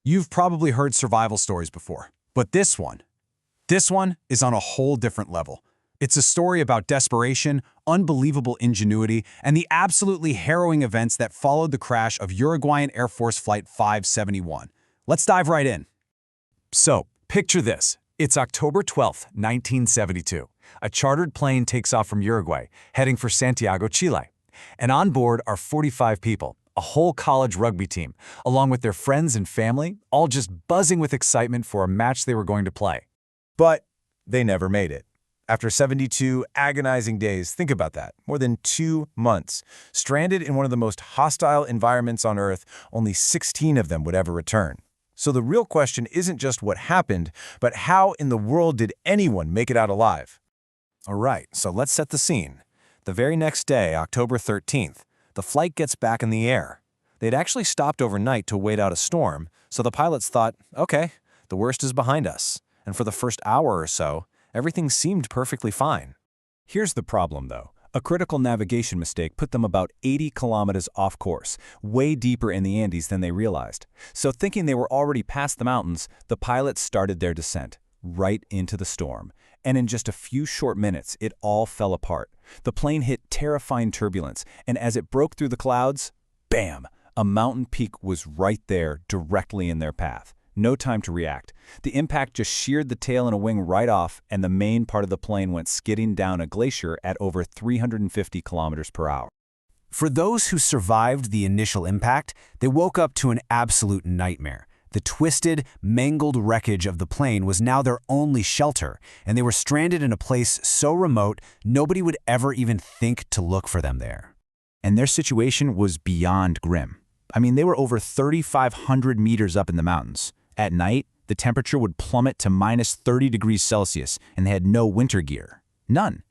You've probably heard survival stories before, but this one is on a whole different level. It's a story about desperation, unbelievable ingenuity, and the absolutely harrowing events that followed the crash of Uruguayan Air Force Flight 571. Let's dive right in. So, picture this. It's October 12th, 1972. A chartered plane takes off from Uruguay, heading for Santiago, Chile. And on board are 45 people, a whole college rugby team, along with their friends and family, all just buzzing with excitement for a match they were going to play. But they never made it. After 72 agonizing days, think about that, more than 2 months, stranded in one of the most hostile environments on Earth, only 16 of them would ever return. So the real question isn't just what happened, but how in the world did anyone make it out alive? All right, so let's set the scene. The very next day, October 13th, the flight gets back in the air. They'd actually stopped overnight to wait out a storm, so the pilots thought, okay, the worst is behind us. And for the first hour or so, everything seemed perfectly fine. Here's the problem, though. A critical navigation mistake put them about 80 kilometers off course, way deeper in the Andes than they realized. So thinking they were already past the mountains, the pilots started their descent, right into the storm. And in just a few short minutes, it all fell apart. The plane hit terrifying turbulence, and as it broke through the clouds, bam! A mountain peak was right there, directly in their path. No time to react. The impact just sheared the tail and a wing right off, and the main part of the plane went skidding down a glacier at over 350 kilometers per hour. For those who survived the initial impact, they woke up to an absolute nightmare. The twisted, mangled wreckage of the plane was now their only shelter, and they were stranded in a place so remote nobody would ever even think to look for them there. And their situation was beyond grim. I mean, they were over 3,500 meters up in the mountains. At night, the temperature would plummet to minus 30 degrees Celsius, and they had no winter gear. None.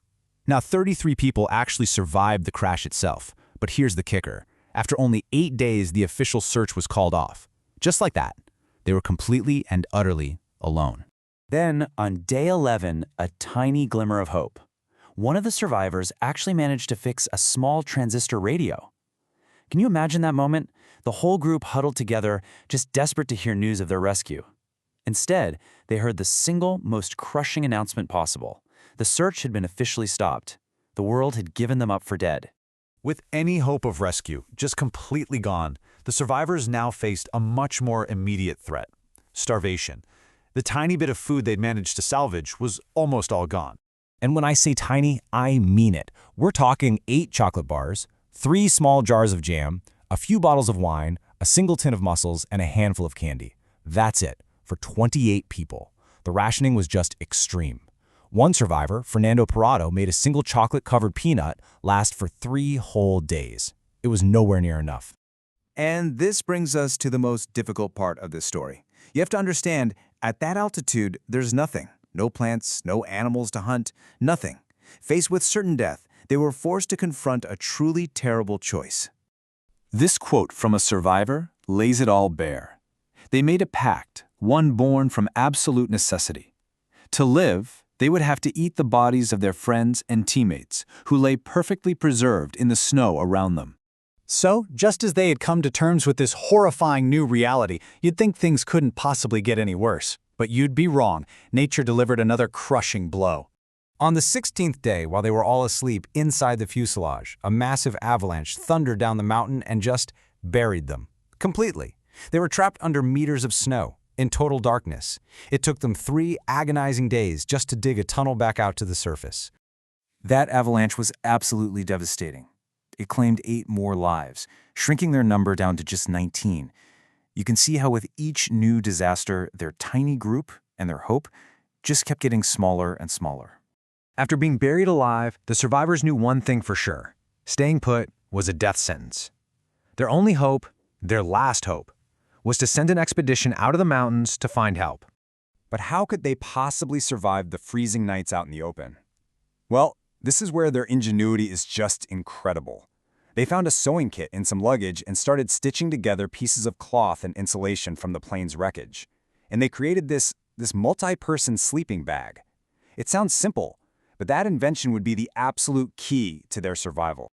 Now, 33 people actually survived the crash itself. But here's the kicker. After only 8 days, the official search was called off. Just like that. They were completely and utterly alone. Then, on day 11, a tiny glimmer of hope. One of the survivors actually managed to fix a small transistor radio. Can you imagine that moment? The whole group huddled together, just desperate to hear news of their rescue. Instead, they heard the single, most crushing announcement possible. The search had been officially stopped. The world had given them up for dead. With any hope of rescue just completely gone, the survivors now faced a much more immediate threat: starvation. The tiny bit of food they'd managed to salvage was almost all gone. And when I say tiny, I mean it. We're talking 8 chocolate bars, 3 small jars of jam, a few bottles of wine, a single tin of mussels, and a handful of candy. That's it, for 28 people. The rationing was just extreme. One survivor, Fernando Parado, made a single chocolate-covered peanut last for 3 whole days. It was nowhere near enough. And this brings us to the most difficult part of this story. You have to understand, at that altitude, there's nothing. No plants, no animals to hunt, nothing. Faced with certain death, they were forced to confront a truly terrible choice. This quote from a survivor lays it all bare. They made a pact, one born from absolute necessity. To live, they would have to eat the bodies of their friends and teammates, who lay perfectly preserved in the snow around them. So, just as they had come to terms with this horrifying new reality, you'd think things couldn't possibly get any worse. But you'd be wrong. Nature delivered another crushing blow. On the 16th day, while they were all asleep inside the fuselage, a massive avalanche thundered down the mountain and just buried them. Completely. They were trapped under meters of snow, in total darkness. It took them 3 agonizing days just to dig a tunnel back out to the surface. That avalanche was absolutely devastating. It claimed 8 more lives, shrinking their number down to just 19. You can see how with each new disaster, their tiny group and their hope just kept getting smaller and smaller. After being buried alive, the survivors knew one thing for sure. Staying put was a death sentence. Their only hope, their last hope, was to send an expedition out of the mountains to find help. But how could they possibly survive the freezing nights out in the open? Well, this is where their ingenuity is just incredible. They found a sewing kit in some luggage and started stitching together pieces of cloth and insulation from the plane's wreckage. And they created this multi-person sleeping bag. It sounds simple, but that invention would be the absolute key to their survival.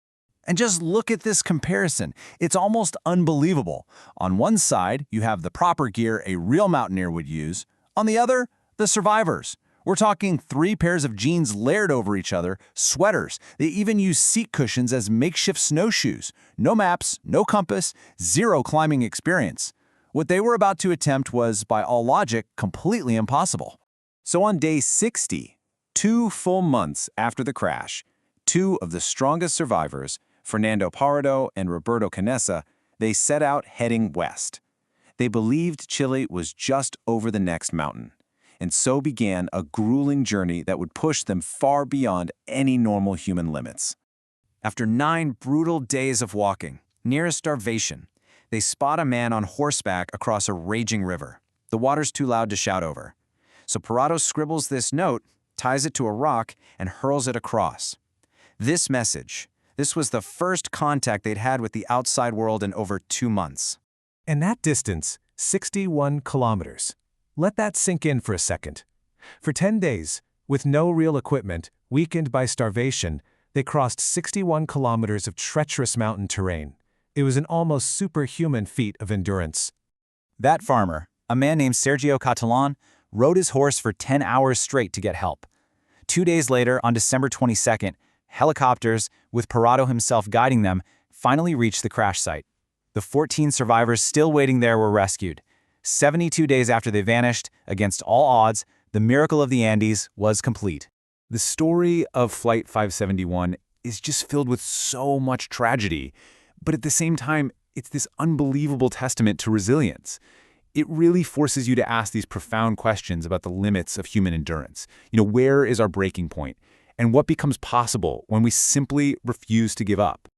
And just look at this comparison. It's almost unbelievable. On one side, you have the proper gear a real mountaineer would use. On the other, the survivors. We're talking 3 pairs of jeans layered over each other, sweaters. They even use seat cushions as makeshift snowshoes. No maps, no compass, 0 climbing experience. What they were about to attempt was, by all logic, completely impossible. So on day 60, 2 full months after the crash, 2 of the strongest survivors, Fernando Parado and Roberto Canessa, they set out heading west. They believed Chile was just over the next mountain, and so began a grueling journey that would push them far beyond any normal human limits. After 9 brutal days of walking, near starvation, they spot a man on horseback across a raging river. The water's too loud to shout over. So Parado scribbles this note, ties it to a rock, and hurls it across. This message, this was the first contact they'd had with the outside world in over 2 months. And that distance, 61 kilometers. Let that sink in for a second. For 10 days, with no real equipment, weakened by starvation, they crossed 61 kilometers of treacherous mountain terrain. It was an almost superhuman feat of endurance. That farmer, a man named Sergio Catalan, rode his horse for 10 hours straight to get help. 2 days later, on December 22nd, helicopters, with Parado himself guiding them, finally reached the crash site. The 14 survivors still waiting there were rescued. 72 days after they vanished, against all odds, the miracle of the Andes was complete. The story of Flight 571 is just filled with so much tragedy, but at the same time, it's this unbelievable testament to resilience. It really forces you to ask these profound questions about the limits of human endurance. Where is our breaking point? And what becomes possible when we simply refuse to give up?